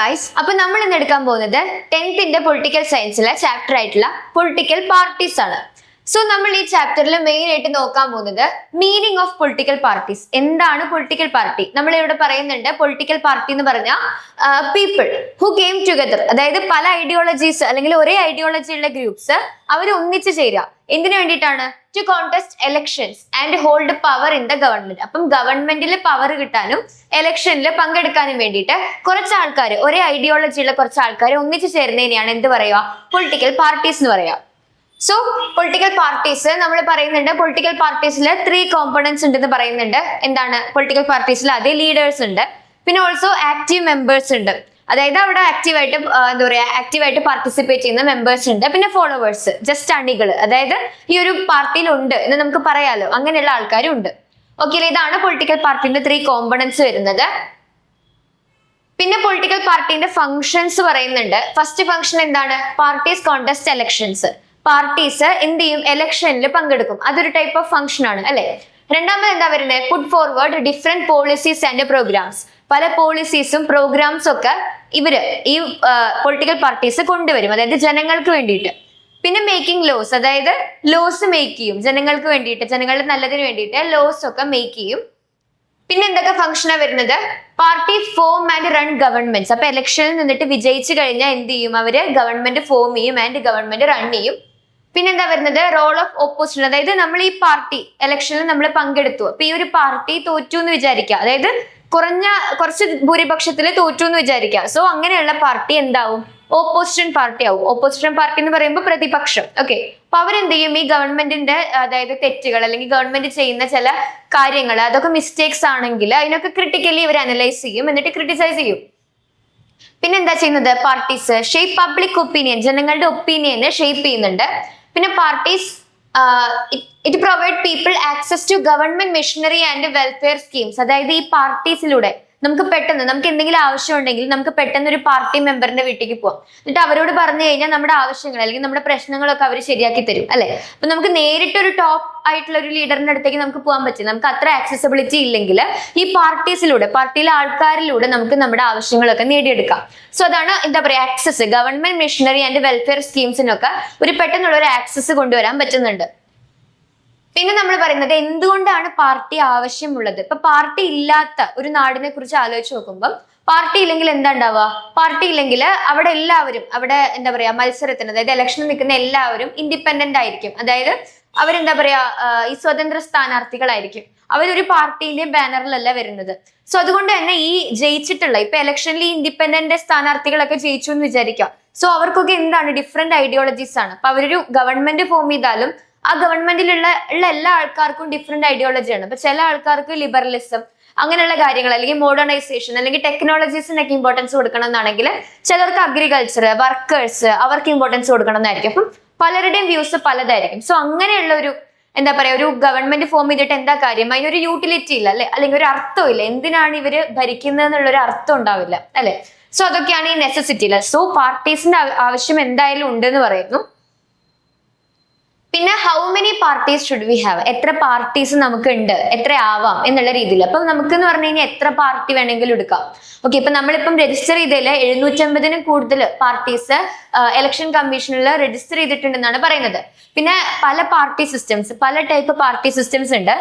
Guys, അപ്പൊ നമ്മൾ ഇന്ന് എടുക്കാൻ പോകുന്നത് 10th പൊളിറ്റിക്കൽ സയൻസിലെ ചാപ്റ്റർ ആയിട്ടുള്ള പൊളിറ്റിക്കൽ പാർട്ടീസ് ആണ്. സോ നമ്മൾ ഈ ചാപ്റ്ററിൽ മെയിൻ ആയിട്ട് നോക്കാൻ പോകുന്നത് മീനിങ് ഓഫ് പൊളിറ്റിക്കൽ പാർട്ടീസ്. എന്താണ് പൊളിറ്റിക്കൽ പാർട്ടി? നമ്മൾ ഇവിടെ പറയുന്നുണ്ട് പൊളിറ്റിക്കൽ പാർട്ടി എന്ന് പറഞ്ഞാൽ പീപ്പിൾ ഹു കെയിം ടുഗദർ, അതായത് പല ഐഡിയോളജീസ് അല്ലെങ്കിൽ ഒരേ ഐഡിയോളജി ഉള്ള ഗ്രൂപ്പ്സ് അവർ ഒന്നിച്ചു ചേരുക. എന്തിനു വേണ്ടിയിട്ടാണ്? To contest elections and hold power in the government. അപ്പം ഗവൺമെന്റിൽ പവർ കിട്ടാനും എലക്ഷനിൽ പങ്കെടുക്കാനും വേണ്ടിയിട്ട് കുറച്ച് ആൾക്കാർ, ഒരേ ഐഡിയോളജി ഉള്ള കുറച്ച് ആൾക്കാർ ഒന്നിച്ചു ചേരുന്നതിനെയാണ് എന്ത് പറയുക? പൊളിറ്റിക്കൽ പാർട്ടീസ് എന്ന് പറയുക. സോ പൊളിറ്റിക്കൽ പാർട്ടീസ് നമ്മൾ പറയുന്നുണ്ട്, പൊളിറ്റിക്കൽ പാർട്ടീസിൽ 3 കോമ്പണൻസ് ഉണ്ടെന്ന് പറയുന്നുണ്ട്. എന്താണ് പൊളിറ്റിക്കൽ പാർട്ടീസിൽ? അതേ ലീഡേഴ്സ് ഉണ്ട്, പിന്നെ ഓൾസോ ആക്റ്റീവ് മെമ്പേഴ്സ് ഉണ്ട്, അതായത് അവിടെ ആക്റ്റീവായിട്ട് എന്താ പറയുക, ആക്റ്റീവായിട്ട് പാർട്ടിസിപ്പേറ്റ് ചെയ്യുന്ന മെമ്പേഴ്സ് ഉണ്ട്, പിന്നെ ഫോളോവേഴ്സ്, ജസ്റ്റ് അണികൾ, അതായത് ഈ ഒരു പാർട്ടിയിലുണ്ട് എന്ന് നമുക്ക് പറയാലോ, അങ്ങനെയുള്ള ആൾക്കാരും ഉണ്ട്. ഓക്കെ, ഇതാണ് പൊളിറ്റിക്കൽ പാർട്ടിന്റെ 3 കോമ്പണൻസ് വരുന്നത്. പിന്നെ പൊളിറ്റിക്കൽ പാർട്ടിന്റെ ഫങ്ഷൻസ് പറയുന്നുണ്ട്. ഫസ്റ്റ് ഫംഗ്ഷൻ എന്താണ്? Parties contest elections. പാർട്ടീസ് എന്ത് ചെയ്യും? എലക്ഷനിൽ പങ്കെടുക്കും. അതൊരു ടൈപ്പ് ഓഫ് ഫംഗ്ഷൻ ആണ് അല്ലെ. രണ്ടാമത് എന്താ വരുന്നത്? Put forward different policies and programmes. പല പോളിസീസും പ്രോഗ്രാംസും ഒക്കെ ഇവര് ഈ പൊളിറ്റിക്കൽ പാർട്ടീസ് കൊണ്ടുവരും, അതായത് ജനങ്ങൾക്ക് വേണ്ടിയിട്ട്. പിന്നെ മേക്കിംഗ് ലോസ്, അതായത് ലോസ് മേക്ക് ചെയ്യും ജനങ്ങൾക്ക് വേണ്ടിയിട്ട്, ജനങ്ങളുടെ നല്ലതിന് വേണ്ടിയിട്ട് ലോസ് ഒക്കെ മേക്ക് ചെയ്യും. പിന്നെ എന്തൊക്കെ ഫംഗ്ഷനാ വരുന്നത്? Party form and run governments. അപ്പൊ ഇലക്ഷനിൽ നിന്നിട്ട് വിജയിച്ചു കഴിഞ്ഞാൽ എന്ത് ചെയ്യും? അവര് ഗവൺമെന്റ് ഫോം ചെയ്യും ആൻഡ് ഗവൺമെന്റ് റൺ ചെയ്യും. പിന്നെ എന്താ വരുന്നത്? റോൾ ഓഫ് ഓപ്പോസിഷൻ, അതായത് നമ്മൾ ഈ പാർട്ടി ഇലക്ഷനിൽ നമ്മൾ പങ്കെടുത്തു, അപ്പൊ ഈ ഒരു പാർട്ടി തോറ്റു എന്ന് വിചാരിക്കുക, അതായത് കുറച്ച് ഭൂരിപക്ഷത്തിൽ തോറ്റു എന്ന് വിചാരിക്കുക. സോ അങ്ങനെയുള്ള പാർട്ടി എന്താവും? ഓപ്പോസിഷൻ പാർട്ടി ആവും. ഓപ്പോസിഷൻ പാർട്ടി എന്ന് പറയുമ്പോൾ പ്രതിപക്ഷം. ഓക്കെ, അപ്പൊ അവരെന്ത് ചെയ്യും? ഈ ഗവൺമെന്റിന്റെ അതായത് തെറ്റുകൾ അല്ലെങ്കിൽ ഗവൺമെന്റ് ചെയ്യുന്ന ചില കാര്യങ്ങൾ, അതൊക്കെ മിസ്റ്റേക്സ് ആണെങ്കിൽ അതിനൊക്കെ ക്രിട്ടിക്കലി ഇവർ അനലൈസ് ചെയ്യും, എന്നിട്ട് ക്രിട്ടിസൈസ് ചെയ്യും. പിന്നെ എന്താ ചെയ്യുന്നത്? പാർട്ടീസ് ഷേപ്പ് പബ്ലിക് ഒപ്പീനിയൻ, ജനങ്ങളുടെ ഒപ്പീനിയനെ ഷേപ്പ് ചെയ്യുന്നുണ്ട്. പിന്നെ parties it provide people access to government machinery and welfare schemes. അതായത് ഈ പാർട്ടീസിലൂടെ നമുക്ക് എന്തെങ്കിലും ആവശ്യം ഉണ്ടെങ്കിൽ നമുക്ക് പെട്ടെന്ന് ഒരു പാർട്ടി മെമ്പറിന്റെ വീട്ടിലേക്ക് പോവാം, എന്നിട്ട് അവരോട് പറഞ്ഞു കഴിഞ്ഞാൽ നമ്മുടെ ആവശ്യങ്ങൾ അല്ലെങ്കിൽ നമ്മുടെ പ്രശ്നങ്ങളൊക്കെ അവർ ശരിയാക്കി തരും അല്ലെ. അപ്പൊ നമുക്ക് നേരിട്ടൊരു ടോപ്പ് ആയിട്ടുള്ള ഒരു ലീഡറിന്റെ അടുത്തേക്ക് നമുക്ക് പോകാൻ പറ്റില്ല, നമുക്ക് അത്ര ആക്സസിബിലിറ്റി ഇല്ലെങ്കിൽ ഈ പാർട്ടിയിലെ ആൾക്കാരിലൂടെ നമുക്ക് നമ്മുടെ ആവശ്യങ്ങളൊക്കെ നേടിയെടുക്കാം. സോ അതാണ് എന്താ പറയാ, access, government machinery and welfare സ്കീംസിനൊക്കെ ഒരു പെട്ടെന്നുള്ള ഒരു ആക്സസ് കൊണ്ടുവരാൻ പറ്റുന്നുണ്ട്. പിന്നെ നമ്മൾ പറയുന്നത് എന്തുകൊണ്ടാണ് പാർട്ടി ആവശ്യമുള്ളത്? ഇപ്പൊ പാർട്ടി ഇല്ലാത്ത ഒരു നാടിനെ കുറിച്ച് ആലോചിച്ച് നോക്കുമ്പോൾ പാർട്ടി ഇല്ലെങ്കിൽ എന്താ ഉണ്ടാവുക? പാർട്ടി ഇല്ലെങ്കിൽ അവിടെ എല്ലാവരും എന്താ പറയാ മത്സരത്തിന്, അതായത് ഇലക്ഷന് നിൽക്കുന്ന എല്ലാവരും ഇൻഡിപെൻഡന്റ് ആയിരിക്കും, അതായത് അവരെന്താ പറയാ ഈ സ്വതന്ത്ര സ്ഥാനാർത്ഥികളായിരിക്കും. അവരൊരു പാർട്ടിന്റെ ബാനറിലല്ല വരുന്നത്. സോ അതുകൊണ്ട് തന്നെ ഈ ജയിച്ചിട്ടുള്ള ഇപ്പൊ ഇലക്ഷനിൽ ഈ ഇൻഡിപെൻഡന്റ് സ്ഥാനാർത്ഥികളൊക്കെ ജയിച്ചു എന്ന് വിചാരിക്കാം. സോ അവർക്കൊക്കെ എന്താണ്? ഡിഫറെന്റ് ഐഡിയോളജീസ് ആണ്. അപ്പൊ അവരൊരു ഗവൺമെന്റ് ഫോം ചെയ്താലും ആ ഗവൺമെന്റിലുള്ള എല്ലാ ആൾക്കാർക്കും ഡിഫറെന്റ് ഐഡിയോളജിയാണ്. അപ്പൊ ചില ആൾക്കാർക്ക് ലിബറലിസം അങ്ങനെയുള്ള കാര്യങ്ങൾ, അല്ലെങ്കിൽ മോഡേണൈസേഷൻ അല്ലെങ്കിൽ ടെക്നോളജീസിനൊക്കെ ഇമ്പോർട്ടൻസ് കൊടുക്കണം എന്നാണെങ്കിൽ ചിലർക്ക് അഗ്രികൾച്ചർ വർക്കേഴ്സ് അവർക്ക് ഇമ്പോർട്ടൻസ് കൊടുക്കണം എന്നായിരിക്കും. അപ്പം പലരുടെയും വ്യൂസ് പലതായിരിക്കും. സോ അങ്ങനെയുള്ള ഒരു എന്താ പറയാ, ഒരു ഗവൺമെന്റ് ഫോം ചെയ്തിട്ട് എന്താ കാര്യം? അതിനൊരു യൂട്ടിലിറ്റി ഇല്ല അല്ലെ, അല്ലെങ്കിൽ ഒരു അർത്ഥമില്ല. എന്തിനാണ് ഇവര് ഭരിക്കുന്നത് എന്നുള്ളൊരു അർത്ഥം ഉണ്ടാവില്ല അല്ലെ. സോ അതൊക്കെയാണ് ഈ നെസസിറ്റി. സോ പാർട്ടീസിന്റെ ആവശ്യം എന്തായാലും ഉണ്ടെന്ന് പറയുന്നു. പിന്നെ how many parties should we have? എത്ര പാർട്ടീസ് നമുക്ക് ഉണ്ട്, എത്ര ആവാം എന്നുള്ള രീതിയിൽ. അപ്പം നമുക്ക് എന്ന് പറഞ്ഞു കഴിഞ്ഞാൽ എത്ര പാർട്ടി വേണമെങ്കിലും എടുക്കാം. ഓക്കെ, ഇപ്പൊ നമ്മളിപ്പം രജിസ്റ്റർ ചെയ്തതിൽ 750 കൂടുതൽ പാർട്ടീസ് ഇലക്ഷൻ കമ്മീഷനിൽ രജിസ്റ്റർ ചെയ്തിട്ടുണ്ടെന്നാണ് പറയുന്നത്. പിന്നെ പല പാർട്ടി സിസ്റ്റംസ്, പല ടൈപ്പ് പാർട്ടി സിസ്റ്റംസ് ഉണ്ട്.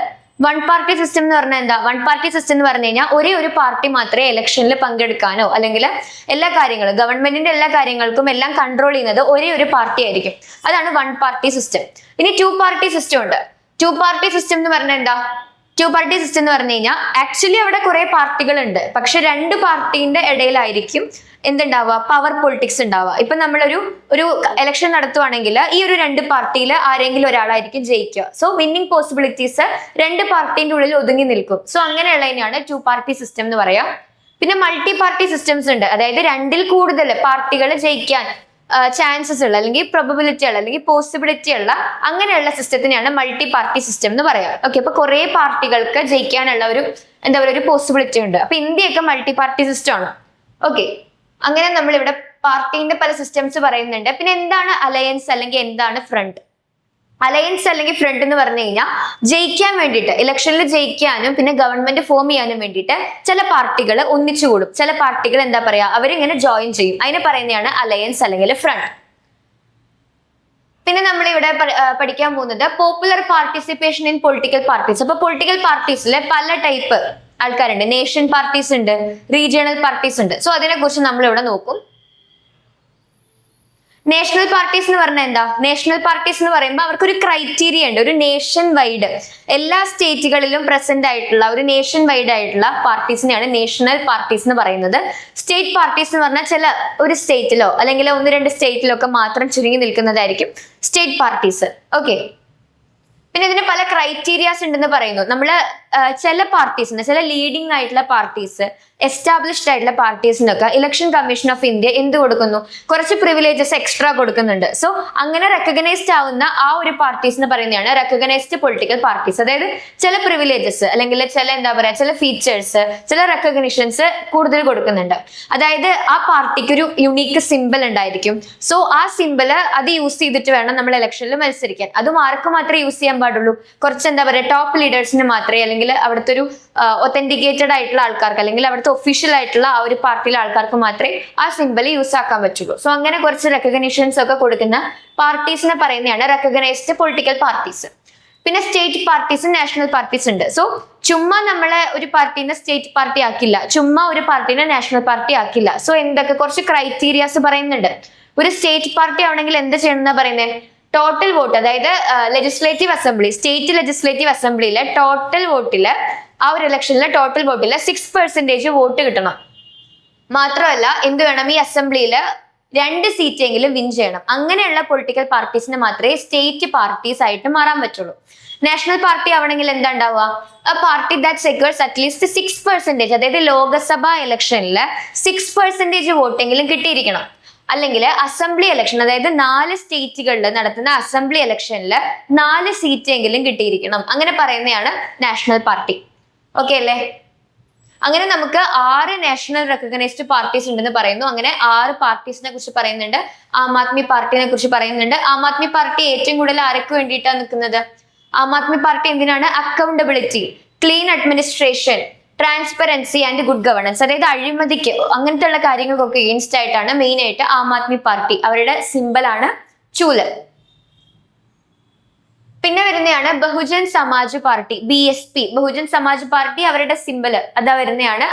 വൺ പാർട്ടി സിസ്റ്റം എന്ന് പറഞ്ഞാൽ എന്താ? വൺ പാർട്ടി സിസ്റ്റം എന്ന് പറഞ്ഞു കഴിഞ്ഞാൽ ഒരേ ഒരു പാർട്ടി മാത്രമേ ഇലക്ഷനിൽ പങ്കെടുക്കാനോ അല്ലെങ്കിൽ എല്ലാ കാര്യങ്ങളും ഗവൺമെന്റിന്റെ എല്ലാ കാര്യങ്ങൾക്കും എല്ലാം കൺട്രോൾ ചെയ്യുന്നത് ഒരേ ഒരു പാർട്ടി ആയിരിക്കും. അതാണ് വൺ പാർട്ടി സിസ്റ്റം. ഇനി 2 പാർട്ടി സിസ്റ്റം ഉണ്ട്. 2 പാർട്ടി സിസ്റ്റം എന്ന് പറഞ്ഞാൽ എന്താ? 2 പാർട്ടി സിസ്റ്റം എന്ന് പറഞ്ഞു കഴിഞ്ഞാൽ ആക്ച്വലി അവിടെ കുറെ പാർട്ടികൾ ഉണ്ട്, പക്ഷെ 2 പാർട്ടിന്റെ ഇടയിലായിരിക്കും എന്തുണ്ടാവുക? പവർ പൊളിറ്റിക്സ് ഉണ്ടാവുക. ഇപ്പൊ നമ്മളൊരു ഇലക്ഷൻ നടത്തുവാണെങ്കിൽ ഈ ഒരു 2 പാർട്ടിയിൽ ആരെങ്കിലും ഒരാളായിരിക്കും ജയിക്കുക. സോ വിന്നിംഗ് പോസിബിലിറ്റീസ് 2 പാർട്ടിന്റെ ഉള്ളിൽ ഒതുങ്ങി നിൽക്കും. സോ അങ്ങനെയുള്ളതിനാണ് 2 പാർട്ടി സിസ്റ്റം എന്ന് പറയാം. പിന്നെ മൾട്ടി പാർട്ടി സിസ്റ്റംസ് ഉണ്ട്, അതായത് 2ൽ കൂടുതൽ പാർട്ടികൾ ജയിക്കാൻ ചാൻസസ് ഉള്ള അല്ലെങ്കിൽ പ്രോബബിലിറ്റി ഉള്ള അല്ലെങ്കിൽ പോസിബിലിറ്റി ഉള്ള അങ്ങനെയുള്ള സിസ്റ്റത്തിനെയാണ് മൾട്ടി പാർട്ടി സിസ്റ്റം എന്ന് പറയാം. ഓക്കെ, അപ്പൊ കുറെ പാർട്ടികൾക്ക് ജയിക്കാനുള്ള ഒരു എന്താ പറയുക ഒരു പോസിബിലിറ്റി ഉണ്ട്. അപ്പൊ ഇന്ത്യയൊക്കെ മൾട്ടി പാർട്ടി സിസ്റ്റം ആണ്. ഓക്കെ, അങ്ങനെ നമ്മൾ ഇവിടെ പാർട്ടിന്റെ പല സിസ്റ്റംസ് പറയുന്നുണ്ട്. പിന്നെ എന്താണ് അലയൻസ് അല്ലെങ്കിൽ എന്താണ് ഫ്രണ്ട്? അലയൻസ് അല്ലെങ്കിൽ ഫ്രണ്ട് എന്ന് പറഞ്ഞു കഴിഞ്ഞാൽ ജയിക്കാൻ വേണ്ടിയിട്ട്, ഇലക്ഷനിൽ ജയിക്കാനും പിന്നെ ഗവൺമെന്റ് ഫോം ചെയ്യാനും വേണ്ടിയിട്ട് ചില പാർട്ടികൾ ഒന്നിച്ചുകൂടും. ചില പാർട്ടികൾ എന്താ പറയാ, അവരിങ്ങനെ ജോയിൻ ചെയ്യും. അതിനെ പറയുന്നതാണ് അലയൻസ് അല്ലെങ്കിൽ ഫ്രണ്ട്. പിന്നെ നമ്മൾ ഇവിടെ പഠിക്കാൻ പോകുന്നത് popular participation in political parties. അപ്പൊ പൊളിറ്റിക്കൽ പാർട്ടീസിൽ പല ടൈപ്പ് ആൾക്കാരുണ്ട്. നേഷൻ പാർട്ടീസ് ഉണ്ട്, റീജിയണൽ പാർട്ടീസ് ഉണ്ട്. സോ അതിനെ കുറിച്ച് നമ്മൾ ഇവിടെ നോക്കും. നാഷണൽ പാർട്ടീസ് എന്ന് പറഞ്ഞാൽ എന്താ? നാഷണൽ പാർട്ടീസ് എന്ന് പറയുമ്പോൾ അവർക്കൊരു ക്രൈറ്റീരിയ ഉണ്ട്. ഒരു നേഷൻ വൈഡ് എല്ലാ സ്റ്റേറ്റുകളിലും പ്രസന്റ് ആയിട്ടുള്ള ഒരു നേഷൻ വൈഡ് ആയിട്ടുള്ള പാർട്ടീസിനെയാണ് നാഷണൽ പാർട്ടീസ് എന്ന് പറയുന്നത്. സ്റ്റേറ്റ് പാർട്ടീസ് എന്ന് പറഞ്ഞാൽ ചില ഒരു സ്റ്റേറ്റിലോ അല്ലെങ്കിൽ 1-2 സ്റ്റേറ്റിലോ ഒക്കെ മാത്രം ചുരുങ്ങി നിൽക്കുന്നതായിരിക്കും സ്റ്റേറ്റ് പാർട്ടീസ്. ഓക്കെ, പിന്നെ ഇതിന് പല ക്രൈറ്റീരിയാസ് ഉണ്ടെന്ന് പറയുന്നു. നമ്മള് ചില പാർട്ടീസിന്, ചില ലീഡിംഗ് ആയിട്ടുള്ള പാർട്ടീസ്, എസ്റ്റാബ്ലിഷ്ഡ് ആയിട്ടുള്ള പാർട്ടീസിനൊക്കെ ഇലക്ഷൻ കമ്മീഷൻ ഓഫ് ഇന്ത്യ എന്ത് കൊടുക്കുന്നു? കുറച്ച് പ്രിവിലേജസ് എക്സ്ട്രാ കൊടുക്കുന്നുണ്ട്. സോ അങ്ങനെ റെക്കഗ്നൈസ്ഡ് ആവുന്ന ആ ഒരു പാർട്ടീസ് എന്ന് പറയുന്നതാണ് റെക്കഗ്നൈസ്ഡ് പൊളിറ്റിക്കൽ പാർട്ടീസ്. അതായത് ചില പ്രിവിലേജസ് അല്ലെങ്കിൽ ചില എന്താ പറയാ, ചില ഫീച്ചേഴ്സ്, ചില റെക്കഗ്നിഷൻസ് കൂടുതൽ കൊടുക്കുന്നുണ്ട്. അതായത് ആ പാർട്ടിക്ക് ഒരു യുണീക്ക് സിമ്പിൾ ഉണ്ടായിരിക്കും. സോ ആ സിമ്പിള് അത് യൂസ് ചെയ്തിട്ട് വേണം നമ്മൾ ഇലക്ഷനിൽ മത്സരിക്കാൻ. അതും ആർക്ക് മാത്രമേ യൂസ് ചെയ്യാൻ പാടുള്ളൂ? കുറച്ച് എന്താ പറയാ, ടോപ്പ് ലീഡേഴ്സിന് മാത്രമേ, അല്ലെങ്കിൽ അവിടുത്തെ ഒരു ഒത്തന്റിക്കേറ്റഡ് ആയിട്ടുള്ള ആൾക്കാർക്ക്, അല്ലെങ്കിൽ അവിടുത്തെ ഒഫീഷ്യൽ ആയിട്ടുള്ള ആ ഒരു പാർട്ടിയിലെ ആൾക്കാർക്ക് മാത്രമേ ആ സിമ്പിൾ യൂസ് ആക്കാൻ പറ്റുള്ളൂ. സോ അങ്ങനെ കുറച്ച് റെക്കഗ്നിഷൻസ് ഒക്കെ കൊടുക്കുന്ന പാർട്ടീസിനെ പറയുന്നതാണ് റെക്കഗ്നൈസ്ഡ് പൊളിറ്റിക്കൽ പാർട്ടീസ്. പിന്നെ സ്റ്റേറ്റ് പാർട്ടീസ്, നാഷണൽ പാർട്ടീസ് ഉണ്ട്. സോ ചുമ്മാ നമ്മളെ ഒരു പാർട്ടീനെ സ്റ്റേറ്റ് പാർട്ടി ആക്കില്ല, ചുമ്മാ ഒരു പാർട്ടീനെ നാഷണൽ പാർട്ടി ആക്കില്ല. സോ എന്തൊക്കെ കുറച്ച് ക്രൈറ്റീരിയാസ് പറയുന്നുണ്ട്. ഒരു സ്റ്റേറ്റ് പാർട്ടി ആവണമെങ്കിൽ എന്ത് ചെയ്യണം എന്നാ പറയുന്നത്? ടോട്ടൽ വോട്ട്, അതായത് ലെജിസ്ലേറ്റീവ് അസംബ്ലി, സ്റ്റേറ്റ് ലെജിസ്ലേറ്റീവ് അസംബ്ലിയിലെ ടോട്ടൽ വോട്ടില്, ആ ഒരു ഇലക്ഷനിലെ ടോട്ടൽ വോട്ടില് 6% വോട്ട് കിട്ടണം. മാത്രമല്ല എന്ത് വേണം? ഈ അസംബ്ലിയില് 2 സീറ്റെങ്കിലും വിൻ ചെയ്യണം. അങ്ങനെയുള്ള പൊളിറ്റിക്കൽ പാർട്ടീസിന് മാത്രമേ സ്റ്റേറ്റ് പാർട്ടീസ് ആയിട്ട് മാറാൻ പറ്റുള്ളൂ. നാഷണൽ പാർട്ടി ആവണമെങ്കിൽ എന്താ ഉണ്ടാവുക? A party that secures at least 6%, അതായത് ലോക്സഭാ ഇലക്ഷനിൽ 6% വോട്ടെങ്കിലും കിട്ടിയിരിക്കണം. അല്ലെങ്കിൽ അസംബ്ലി ഇലക്ഷൻ, അതായത് 4 സ്റ്റേറ്റുകളിൽ നടത്തുന്ന അസംബ്ലി ഇലക്ഷനിൽ 4 സീറ്റെങ്കിലും കിട്ടിയിരിക്കണം. അങ്ങനെ പറയുന്നതാണ് നാഷണൽ പാർട്ടി. ഓക്കെ അല്ലേ? അങ്ങനെ നമുക്ക് 6 നാഷണൽ റെക്കഗ്നൈസ്ഡ് പാർട്ടീസ് ഉണ്ടെന്ന് പറയുന്നു. അങ്ങനെ 6 പാർട്ടീസിനെ കുറിച്ച് പറയുന്നുണ്ട്. ആം ആദ്മി പാർട്ടിനെ കുറിച്ച് പറയുന്നുണ്ട്. ആം ആദ്മി പാർട്ടി ഏറ്റവും കൂടുതൽ ആർക്ക് വേണ്ടിയിട്ടാണ് നിൽക്കുന്നത്? ആം ആദ്മി പാർട്ടി എന്തിനാണ്? Accountability, clean administration, transparency and good governance, അതായത് അഴിമതിക്ക് അങ്ങനത്തെ ഉള്ള കാര്യങ്ങൾക്കൊക്കെ എഗെയിൻസ്റ്റ് ആയിട്ടാണ് മെയിൻ ആയിട്ട് ആം ആദ്മി പാർട്ടി. അവരുടെ സിമ്പൽ ആണ് ചൂല്. പിന്നെ വരുന്നതാണ് Bahujan Samaj party, BSP, Bahujan Samaj party. അവരുടെ സിമ്പല് അതാ വരുന്നതാണ്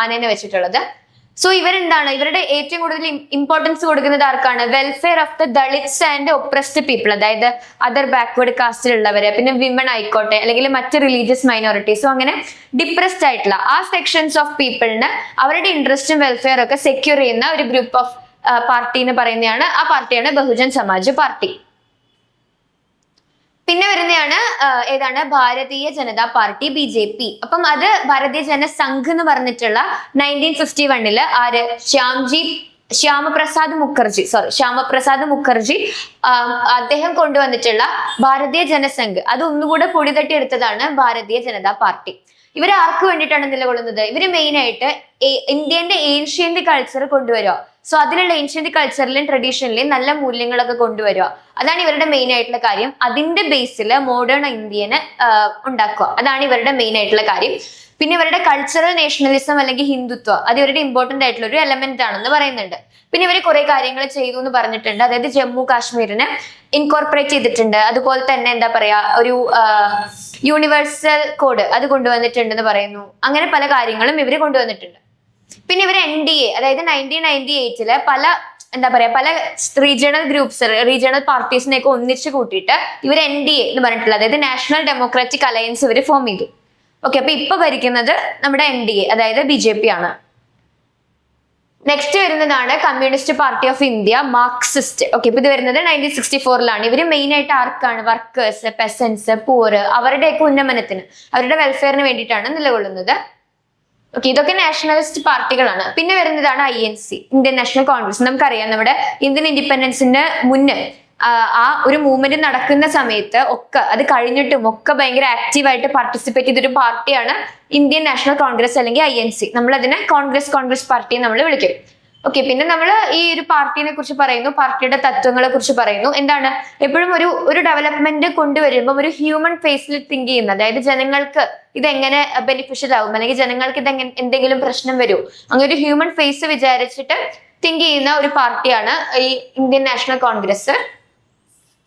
ആനനെ വെച്ചിട്ടുള്ളത്. സോ ഇവരെന്താണ്? ഇവരുടെ ഏറ്റവും കൂടുതൽ ഇമ്പോർട്ടൻസ് കൊടുക്കുന്നത് ആർക്കാണ്? Welfare of the Dalits and oppressed people, അതായത് അതർ ബാക്ക്വേർഡ് കാസ്റ്റിലുള്ളവര്, പിന്നെ വിമൺ ആയിക്കോട്ടെ, അല്ലെങ്കിൽ മറ്റ് റിലീജിയസ് മൈനോറിറ്റീസും, അങ്ങനെ ഡിപ്രസ്ഡ് ആയിട്ടുള്ള ആ സെക്ഷൻസ് ഓഫ് പീപ്പിളിന് അവരുടെ ഇൻട്രസ്റ്റും വെൽഫെയർ ഒക്കെ സെക്യൂർ ചെയ്യുന്ന ഒരു ഗ്രൂപ്പ് ഓഫ് പാർട്ടി എന്ന് പറയുന്നതാണ്, ആ പാർട്ടിയാണ് ബഹുജൻ സമാജ് പാർട്ടി. പിന്നെ വരുന്നതാണ് ഏതാണ്? Bharatiya Janata party, BJP. അപ്പം അത് ഭാരതീയ ജനസംഘ് എന്ന് പറഞ്ഞിട്ടുള്ള 1951 ആര്? ശ്യാമപ്രസാദ് മുഖർജി അദ്ദേഹം കൊണ്ടുവന്നിട്ടുള്ള ഭാരതീയ ജനസംഘ്, അത് ഒന്നുകൂടെ പൊടി തട്ടി എടുത്തതാണ് ഭാരതീയ ജനതാ പാർട്ടി. ഇവർ ആർക്ക് വേണ്ടിയിട്ടാണ് നിലകൊള്ളുന്നത്? ഇവര് മെയിൻ ആയിട്ട് ഇന്ത്യന്റെ ഏൻഷ്യന്റ് കൾച്ചർ കൊണ്ടുവരിക. സോ അതിലുള്ള ഏൻഷ്യന്റ് കൾച്ചറിലെയും ട്രഡീഷനിലെയും നല്ല മൂല്യങ്ങളൊക്കെ കൊണ്ടുവരിക. അതാണ് ഇവരുടെ മെയിൻ ആയിട്ടുള്ള കാര്യം. അതിന്റെ ബേസിൽ മോഡേൺ ഇന്ത്യനെ ഉണ്ടാക്കുക. അതാണ് ഇവരുടെ മെയിൻ ആയിട്ടുള്ള കാര്യം. പിന്നെ ഇവരുടെ കൾച്ചറൽ നാഷണലിസം അല്ലെങ്കിൽ ഹിന്ദുത്വം, അത് ഇവരുടെ ഇമ്പോർട്ടന്റ് ആയിട്ടുള്ള ഒരു എലമെന്റ് ആണെന്ന് പറയുന്നുണ്ട്. പിന്നെ ഇവർ കുറെ കാര്യങ്ങൾ ചെയ്തു എന്ന് പറഞ്ഞിട്ടുണ്ട്. അതായത് ജമ്മു കാശ്മീരിനെ ഇൻകോർപ്പറേറ്റ് ചെയ്തിട്ടുണ്ട്. അതുപോലെ തന്നെ എന്താ പറയാ, ഒരു യൂണിവേഴ്സൽ കോഡ് അത് കൊണ്ടുവന്നിട്ടുണ്ടെന്ന് പറയുന്നു. അങ്ങനെ പല കാര്യങ്ങളും ഇവർ കൊണ്ടുവന്നിട്ടുണ്ട്. പിന്നെ ഇവർ NDA, അതായത് 1998 പല റീജിയണൽ ഗ്രൂപ്പ്സ്, റീജിയണൽ പാർട്ടീസിനെയൊക്കെ ഒന്നിച്ചു കൂട്ടിയിട്ട് ഇവർ NDA എന്ന് പറഞ്ഞിട്ടുള്ള, അതായത് നാഷണൽ ഡെമോക്രാറ്റിക് അലയൻസ് ഇവർ ഫോം ചെയ്തു. ഓക്കെ, അപ്പൊ ഇപ്പൊ ഭരിക്കുന്നത് നമ്മുടെ NDA, അതായത് BJP ആണ്. നെക്സ്റ്റ് വരുന്നതാണ് communist party of India, Marxist. Okay, ഇപ്പൊ ഇത് വരുന്നത് 1964 ഇവര് മെയിൻ ആയിട്ട് ആർക്കാണ്? വർക്കേഴ്സ്, പെസൻസ്, പൂർ, അവരുടെയൊക്കെ ഉന്നമനത്തിന്, അവരുടെ വെൽഫെയറിന് വേണ്ടിയിട്ടാണ് നിലകൊള്ളുന്നത്. ഓക്കെ, ഇതൊക്കെ നാഷണലിസ്റ്റ് പാർട്ടികളാണ്. പിന്നെ വരുന്നതാണ് INC, ഇന്ത്യൻ നാഷണൽ കോൺഗ്രസ്. നമുക്കറിയാം നമ്മുടെ ഇന്ത്യൻ ഇൻഡിപെൻഡൻസിന്റെ മുന്നേ ആ ഒരു മൂവ്മെന്റ് നടക്കുന്ന സമയത്ത് ഒക്കെ, അത് കഴിഞ്ഞിട്ടും ഒക്കെ ഭയങ്കര ആക്റ്റീവായിട്ട് പാർട്ടിസിപ്പേറ്റ് ചെയ്തൊരു പാർട്ടിയാണ് ഇന്ത്യൻ നാഷണൽ കോൺഗ്രസ് അല്ലെങ്കിൽ INC. നമ്മൾ അതിനെ കോൺഗ്രസ് പാർട്ടി നമ്മൾ വിളിക്കും. ഓക്കെ, പിന്നെ നമ്മൾ ഈ ഒരു പാർട്ടിനെ കുറിച്ച് പറയുന്നു, പാർട്ടിയുടെ തത്വങ്ങളെ കുറിച്ച് പറയുന്നു. എന്താണ് എപ്പോഴും ഒരു ഡെവലപ്മെന്റ് കൊണ്ടുവരുമ്പോൾ ഒരു ഹ്യൂമൻ ഫേസിൽ തിങ്ക് ചെയ്യുന്ന, അതായത് ജനങ്ങൾക്ക് ഇതെങ്ങനെ ബെനിഫിഷ്യൽ ആവും, അല്ലെങ്കിൽ ജനങ്ങൾക്ക് ഇതെങ്ങനെ എന്തെങ്കിലും പ്രശ്നം വരുമോ, അങ്ങനെ ഒരു ഹ്യൂമൻ ഫേസ് വിചാരിച്ചിട്ട് തിങ്ക് ചെയ്യുന്ന ഒരു പാർട്ടിയാണ് ഈ ഇന്ത്യൻ നാഷണൽ കോൺഗ്രസ്.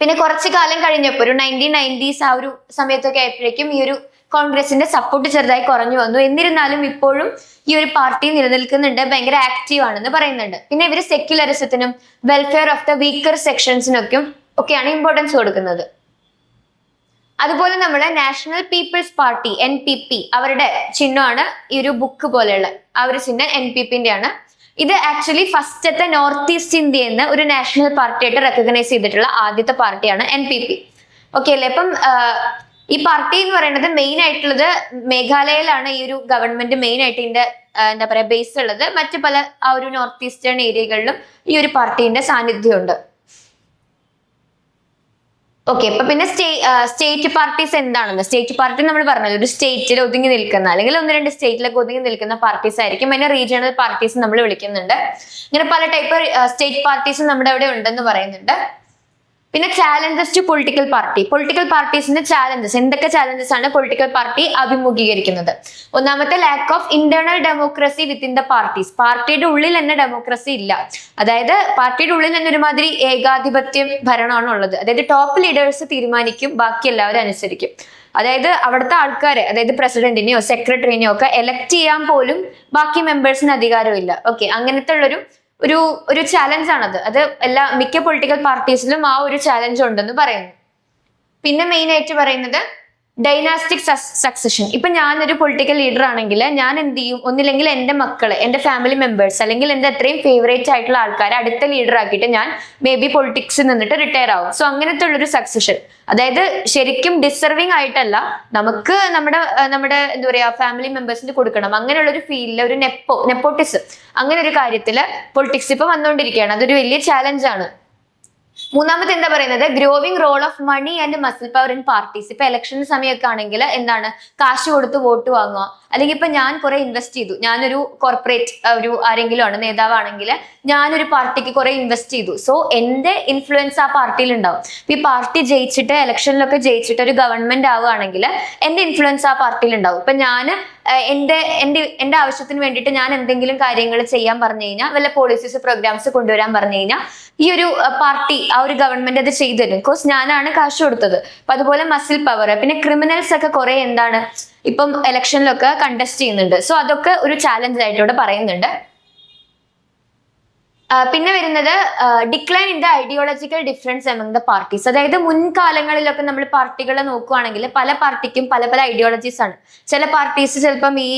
പിന്നെ കുറച്ചു കാലം കഴിഞ്ഞപ്പോൾ ഒരു 1990s ആ ഒരു സമയത്തൊക്കെ ആയപ്പോഴേക്കും ഈ ഒരു കോൺഗ്രസിന്റെ സപ്പോർട്ട് ചെറുതായി കുറഞ്ഞു വന്നു. എന്നിരുന്നാലും ഇപ്പോഴും ഈ ഒരു പാർട്ടി നിലനിൽക്കുന്നുണ്ട്, ഭയങ്കര ആക്റ്റീവ് ആണെന്ന് പറയുന്നുണ്ട്. പിന്നെ ഇവര് സെക്യുലറിസത്തിനും വെൽഫെയർ ഓഫ് ദ വീക്കർ ഒക്കെയാണ് ഇമ്പോർട്ടൻസ് കൊടുക്കുന്നത്. അതുപോലെ നമ്മുടെ നാഷണൽ പീപ്പിൾസ് പാർട്ടി NPP, അവരുടെ ചിഹ്നമാണ് ഈ ഒരു ബുക്ക് പോലെയുള്ള ആ ഒരു ചിഹ്നം NPPന്റെ ആണ്. ഇത് ആക്ച്വലി ഫസ്റ്റത്തെ നോർത്ത് ഈസ്റ്റ് ഇന്ത്യയിൽ ഒരു നാഷണൽ പാർട്ടി ആയിട്ട് റെക്കഗ്നൈസ് ചെയ്തിട്ടുള്ള ആദ്യത്തെ പാർട്ടിയാണ് NPP. ഓക്കെ അല്ലേ? അപ്പം ഈ പാർട്ടി എന്ന് പറയുന്നത് മെയിൻ ആയിട്ടുള്ളത് മേഘാലയയിലാണ്. ഈ ഒരു ഗവൺമെന്റ് മെയിൻ ആയിട്ട് ഇതിന്റെ എന്താ പറയാ ബേസ് ഉള്ളത്. മറ്റു പല ആ ഒരു നോർത്ത് ഈസ്റ്റേൺ ഏരിയകളിലും ഈ ഒരു പാർട്ടീന്റെ സാന്നിധ്യമുണ്ട്. ഓക്കെ, അപ്പൊ പിന്നെ സ്റ്റേറ്റ് പാർട്ടീസ് എന്താണെന്ന്, സ്റ്റേറ്റ് പാർട്ടി നമ്മൾ പറഞ്ഞത് ഒരു സ്റ്റേറ്റിൽ ഒതുങ്ങി നിൽക്കുന്ന, അല്ലെങ്കിൽ 1-2 സ്റ്റേറ്റിലൊക്കെ ഒതുങ്ങി നിൽക്കുന്ന പാർട്ടീസ് ആയിരിക്കും. അതിനെ റീജിയണൽ പാർട്ടീസ് നമ്മൾ വിളിക്കുന്നുണ്ട്. ഇങ്ങനെ പല ടൈപ്പ് സ്റ്റേറ്റ് പാർട്ടീസ് നമ്മുടെ അവിടെ ഉണ്ടെന്ന് പറയുന്നുണ്ട്. പിന്നെ ചാലഞ്ചസ് ടു പൊളിറ്റിക്കൽ പാർട്ടീസിന്റെ ചാലഞ്ചസ്, എന്തൊക്കെ ചാലഞ്ചസ് ആണ് പൊളിറ്റിക്കൽ പാർട്ടി അഭിമുഖീകരിക്കുന്നത്? ഒന്നാമത്തെ, lack of internal democracy within the parties. പാർട്ടിയുടെ ഉള്ളിൽ തന്നെ ഡെമോക്രസി ഇല്ല. അതായത് പാർട്ടിയുടെ ഉള്ളിൽ തന്നെ ഒരുമാതിരി ഏകാധിപത്യം ഭരണമാണ് ഉള്ളത്. അതായത് ടോപ്പ് ലീഡേഴ്സ് തീരുമാനിക്കും, ബാക്കി എല്ലാവരും അനുസരിക്കും. അതായത് അവിടുത്തെ ആൾക്കാരെ, അതായത് പ്രസിഡന്റിനെയോ സെക്രട്ടറിനെയോ ഒക്കെ എലക്ട് ചെയ്യാൻ പോലും ബാക്കി മെമ്പേഴ്സിന് അധികാരമില്ല. ഓക്കെ, അങ്ങനത്തെ ഉള്ളൊരു ഒരു ചാലഞ്ച് ആണത്. അത് മിക്ക പൊളിറ്റിക്കൽ പാർട്ടീസിലും ആ ഒരു ചാലഞ്ച് ഉണ്ടെന്ന് പറയുന്നു. പിന്നെ മെയിൻ ആയിട്ട് പറയുന്നത് ഡൈനാസ്റ്റിക് സക്സഷൻ. ഇപ്പൊ ഞാനൊരു പൊളിറ്റിക്കൽ ലീഡർ ആണെങ്കിൽ ഞാൻ എന്ത് ചെയ്യും? ഒന്നില്ലെങ്കിൽ എന്റെ മക്കളെ, എന്റെ ഫാമിലി മെമ്പേഴ്സ്, അല്ലെങ്കിൽ എന്റെ അത്രയും ഫേവറേറ്റ് ആയിട്ടുള്ള ആൾക്കാരെ അടുത്ത ലീഡർ ആക്കിയിട്ട് ഞാൻ മേ ബി പൊളിറ്റിക്സിൽ നിന്നിട്ട് റിട്ടയർ ആവും. സോ അങ്ങനത്തെ ഉള്ളൊരു സക്സഷൻ, അതായത് ശരിക്കും ഡിസർവിങ് ആയിട്ടല്ല, നമുക്ക് നമ്മുടെ എന്താ പറയാ ഫാമിലി മെമ്പേഴ്സിന് കൊടുക്കണം, അങ്ങനെയുള്ള ഒരു ഫീലില് ഒരു നെപ്പോട്ടിസം, അങ്ങനെ ഒരു കാര്യത്തില് പൊളിറ്റിക്സ് ഇപ്പൊ വന്നുകൊണ്ടിരിക്കുകയാണ്. അതൊരു വലിയ ചാലഞ്ചാണ്. മൂന്നാമത്തെ എന്താ പറയുന്നത്? Growing role of money and muscle power in parties. ഇപ്പൊ ഇലക്ഷൻ സമയമൊക്കെ ആണെങ്കിൽ എന്താണ്, കാശ് കൊടുത്ത് വോട്ട് വാങ്ങുക, അല്ലെങ്കിൽ ഇപ്പൊ ഞാൻ കുറെ ഇൻവെസ്റ്റ് ചെയ്തു, ഞാനൊരു കോർപ്പറേറ്റ് ആരെങ്കിലും ആണ് നേതാവാണെങ്കിൽ ഞാനൊരു പാർട്ടിക്ക് കുറെ ഇൻവെസ്റ്റ് ചെയ്തു. സോ എന്റെ ഇൻഫ്ലുവൻസ് ആ പാർട്ടിയിൽ ഉണ്ടാവും. ഈ പാർട്ടി ജയിച്ചിട്ട് ഇലക്ഷനിലൊക്കെ ജയിച്ചിട്ട് ഒരു ഗവൺമെന്റ് ആവുകയാണെങ്കിൽ എന്റെ ഇൻഫ്ലുവൻസ് ആ പാർട്ടിയിൽ ഉണ്ടാവും. ഇപ്പൊ ഞാൻ എന്റെ ആവശ്യത്തിന് വേണ്ടിയിട്ട് ഞാൻ എന്തെങ്കിലും കാര്യങ്ങൾ ചെയ്യാൻ പറഞ്ഞു കഴിഞ്ഞാൽ, വല്ല പോളിസീസ് പ്രോഗ്രാംസ് കൊണ്ടുവരാൻ പറഞ്ഞു കഴിഞ്ഞാൽ ഈ ഒരു പാർട്ടി ആ ഒരു ഗവൺമെന്റ് അത് ചെയ്തു തരും. ബിക്കോസ് ഞാനാണ് കാശ് കൊടുത്തത്. അപ്പൊ അതുപോലെ മസിൽ പവർ. പിന്നെ ക്രിമിനൽസ് ഒക്കെ കുറെ എന്താണ് ഇപ്പം ഇലക്ഷനിലൊക്കെ കണ്ടസ്റ്റ് ചെയ്യുന്നുണ്ട്. സോ അതൊക്കെ ഒരു ചാലഞ്ച് ആയിട്ട് ഇവിടെ പറയുന്നുണ്ട്. പിന്നെ വരുന്നത് decline in the ideological difference among the parties. അതായത് മുൻകാലങ്ങളിലൊക്കെ നമ്മൾ പാർട്ടികളെ നോക്കുകയാണെങ്കിൽ പല പാർട്ടിക്കും പല പല ഐഡിയോളജീസ് ആണ്. ചില പാർട്ടീസ് ചിലപ്പം ഈ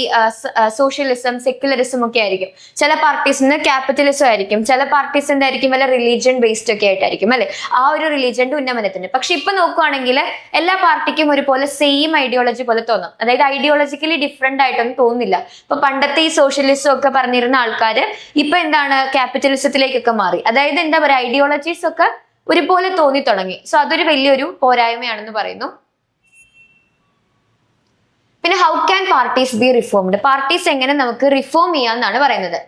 സോഷ്യലിസം, സെക്യുലറിസം ഒക്കെ ആയിരിക്കും. ചില പാർട്ടീസിന് ക്യാപിറ്റലിസം ആയിരിക്കും. ചില പാർട്ടീസ് എന്തായിരിക്കും, വല്ല റിലീജിയൻ ബേസ്ഡ് ഒക്കെ ആയിട്ടായിരിക്കും അല്ലെ, ആ ഒരു റിലീജിയന്റെ ഉന്നമനത്തിന്. പക്ഷെ ഇപ്പൊ നോക്കുകയാണെങ്കിൽ എല്ലാ പാർട്ടിക്കും ഒരുപോലെ സെയിം ഐഡിയോളജി പോലെ തോന്നും. അതായത് ഐഡിയോളജിക്കലി ഡിഫറെന്റ് ആയിട്ടൊന്നും തോന്നുന്നില്ല. ഇപ്പൊ പണ്ടത്തെ ഈ സോഷ്യലിസം ഒക്കെ പറഞ്ഞിരുന്ന ആൾക്കാര് ഇപ്പൊ എന്താണ് ക്യാപിറ്റലിസത്തിലേക്കൊക്കെ മാറി. അതായത് എന്താ പറയാ, ഐഡിയോളജീസ് ഒക്കെ ഒരുപോലെ തോന്നി തുടങ്ങി. സോ അതൊരു വലിയൊരു പോരായ്മയാണെന്ന് പറയുന്നു. പിന്നെ how can parties B reformed? Parties എങ്ങനെ നമുക്ക് റിഫോം ചെയ്യാന്നാണ് പറയുന്നത്.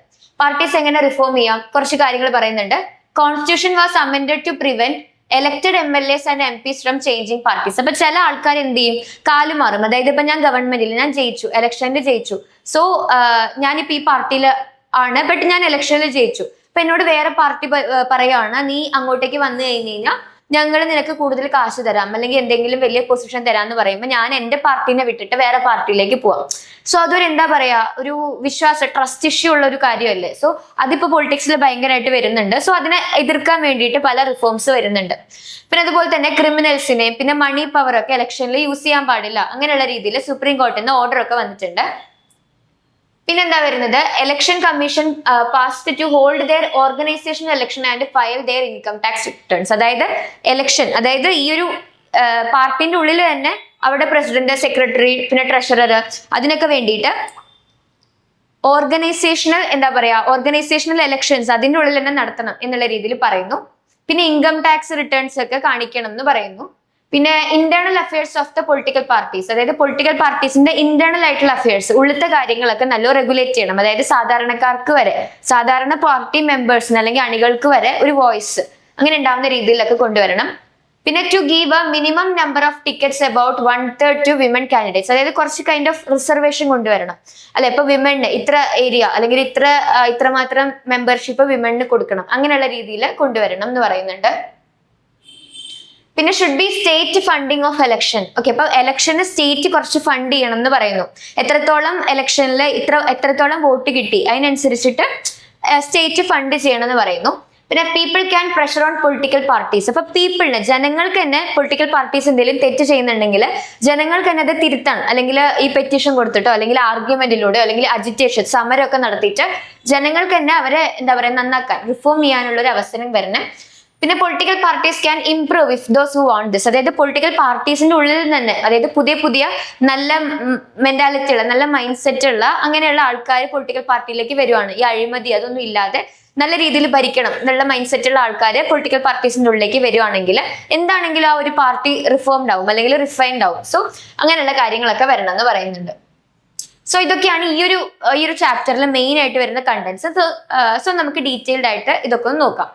പാർട്ടീസ് എങ്ങനെ റിഫോം ചെയ്യാം? കുറച്ച് കാര്യങ്ങൾ പറയുന്നുണ്ട്. Constitution was amended to prevent elected MLAs and MPs from changing parties. അപ്പൊ ചില ആൾക്കാർ എന്ത് ചെയ്യും, കാലുമാറും. അതായത് ഇപ്പൊ ഞാൻ ഗവൺമെന്റിൽ ഞാൻ ജയിച്ചു, ഇലക്ഷനിൽ ജയിച്ചു. സോ ഞാനിപ്പോ ഈ പാർട്ടിയിൽ ആണ്, ബട്ട് ഞാൻ ഇലക്ഷനിൽ ജയിച്ചു. അപ്പൊ എന്നോട് വേറെ പാർട്ടി പറയുകയാണ്, നീ അങ്ങോട്ടേക്ക് വന്നു കഴിഞ്ഞ് കഴിഞ്ഞാൽ ഞങ്ങൾ നിനക്ക് കൂടുതൽ കാശ് തരാം, അല്ലെങ്കിൽ എന്തെങ്കിലും വലിയ പൊസിഷൻ തരാമെന്ന് പറയുമ്പോൾ ഞാൻ എന്റെ പാർട്ടീനെ വിട്ടിട്ട് വേറെ പാർട്ടിയിലേക്ക് പോവാം. സോ അതൊരു എന്താ പറയാ, ഒരു ട്രസ്റ്റ് ഇഷ്യൂ ഉള്ള ഒരു കാര്യമല്ലേ. സോ അതിപ്പോ പൊളിറ്റിക്സിൽ ഭയങ്കരമായിട്ട് വരുന്നുണ്ട്. സോ അതിനെ എതിർക്കാൻ വേണ്ടിയിട്ട് പല റിഫോംസ് വരുന്നുണ്ട്. പിന്നെ അതുപോലെ തന്നെ ക്രിമിനൽസിനെ, പിന്നെ മണി പവർ ഒക്കെ ഇലക്ഷനിൽ യൂസ് ചെയ്യാൻ പാടില്ല, അങ്ങനെയുള്ള രീതിയിൽ സുപ്രീം കോർട്ടിൽ നിന്ന് ഓർഡർ ഒക്കെ വന്നിട്ടുണ്ട്. പിന്നെന്താ വരുന്നത്, election commission passed to hold their organisation election and file their income tax returns. അതായത് ഇലക്ഷൻ, അതായത് ഈ ഒരു പാർട്ടിന്റെ ഉള്ളിൽ തന്നെ അവിടെ പ്രസിഡന്റ്, സെക്രട്ടറി, പിന്നെ ട്രഷറർ, അതിനൊക്കെ വേണ്ടിയിട്ട് ഓർഗനൈസേഷണൽ ഇലക്ഷൻസ് അതിന്റെ ഉള്ളിൽ തന്നെ നടത്തണം എന്നുള്ള രീതിയിൽ പറയുന്നു. പിന്നെ ഇൻകം ടാക്സ് റിട്ടേൺസ് ഒക്കെ കാണിക്കണം എന്ന് പറയുന്നു. പിന്നെ internal affairs of the political parties, അതായത് പൊളിറ്റിക്കൽ പാർട്ടീസിന്റെ ഇന്റേണൽ ആയിട്ടുള്ള അഫയേഴ്സ്, ഉള്ളിലത്തെ കാര്യങ്ങളൊക്കെ നല്ല റെഗുലേറ്റ് ചെയ്യണം. അതായത് സാധാരണക്കാർക്ക് വരെ, സാധാരണ പാർട്ടി മെമ്പേഴ്സിന് അല്ലെങ്കിൽ അണികൾക്ക് വരെ ഒരു വോയിസ് അങ്ങനെ ഉണ്ടാവുന്ന രീതിയിലൊക്കെ കൊണ്ടുവരണം. പിന്നെ to give a minimum number of tickets about 1/3 to women candidates, അതായത് കുറച്ച് കൈൻഡ് ഓഫ് റിസർവേഷൻ കൊണ്ടുവരണം. അല്ലെ, ഇപ്പൊ വിമന് ഇത്ര ഏരിയ അല്ലെങ്കിൽ ഇത്രമാത്രം മെമ്പർഷിപ്പ് വിമണിന് കൊടുക്കണം, അങ്ങനെയുള്ള രീതിയിൽ കൊണ്ടുവരണം എന്ന് പറയുന്നുണ്ട്. പിന്നെ should be state funding of election. Okay, അപ്പൊ എലക്ഷന് സ്റ്റേറ്റ് കുറച്ച് ഫണ്ട് ചെയ്യണം എന്ന് പറയുന്നു. എത്രത്തോളം എലക്ഷനിൽ എത്രത്തോളം വോട്ട് കിട്ടി അതിനനുസരിച്ചിട്ട് സ്റ്റേറ്റ് ഫണ്ട് ചെയ്യണം എന്ന് പറയുന്നു. പിന്നെ people can pressure on political parties. അപ്പൊ പീപ്പിളിന്, ജനങ്ങൾക്ക് തന്നെ പൊളിറ്റിക്കൽ പാർട്ടീസ് എന്തെങ്കിലും തെറ്റ് ചെയ്യുന്നുണ്ടെങ്കിൽ ജനങ്ങൾക്ക് തന്നെ അത് തിരുത്താൻ, അല്ലെങ്കിൽ ഈ പെറ്റീഷൻ കൊടുത്തിട്ടോ അല്ലെങ്കിൽ ആർഗ്യുമെന്റിലൂടെ അല്ലെങ്കിൽ അജിറ്റേഷൻ സമരമൊക്കെ നടത്തിയിട്ട് ജനങ്ങൾക്ക് തന്നെ അവരെ എന്താ പറയുക നന്നാക്കാൻ, റിഫോം ചെയ്യാനുള്ള ഒരു അവസരം വരണം. പിന്നെ political parties can improve if those who want this. അതായത് പൊളിറ്റിക്കൽ പാർട്ടീസിന്റെ ഉള്ളിൽ തന്നെ, അതായത് പുതിയ നല്ല മെന്റാലിറ്റി ഉള്ള, നല്ല മൈൻഡ് സെറ്റ് ഉള്ള അങ്ങനെയുള്ള ആൾക്കാർ പൊളിറ്റിക്കൽ പാർട്ടിയിലേക്ക് വരുവാണ്. ഈ അഴിമതി അതൊന്നും ഇല്ലാതെ നല്ല രീതിയിൽ ഭരിക്കണം എന്നുള്ള മൈൻഡ് സെറ്റ് ഉള്ള ആൾക്കാർ പൊളിറ്റിക്കൽ പാർട്ടീസിന്റെ ഉള്ളിലേക്ക് വരുവാണെങ്കിൽ എന്താണെങ്കിലും ആ ഒരു പാർട്ടി റിഫോംഡ് ആവും അല്ലെങ്കിൽ റിഫൈൻഡ് ആവും. സോ അങ്ങനെയുള്ള കാര്യങ്ങളൊക്കെ വരണം എന്ന് പറയുന്നുണ്ട്. സോ ഇതൊക്കെയാണ് ഈ ഒരു ചാപ്റ്ററിൽ മെയിൻ ആയിട്ട് വരുന്ന കണ്ടന്റ്സ്. സോ നമുക്ക് ഡീറ്റെയിൽഡ് ആയിട്ട് ഇതൊക്കെ ഒന്ന് നോക്കാം.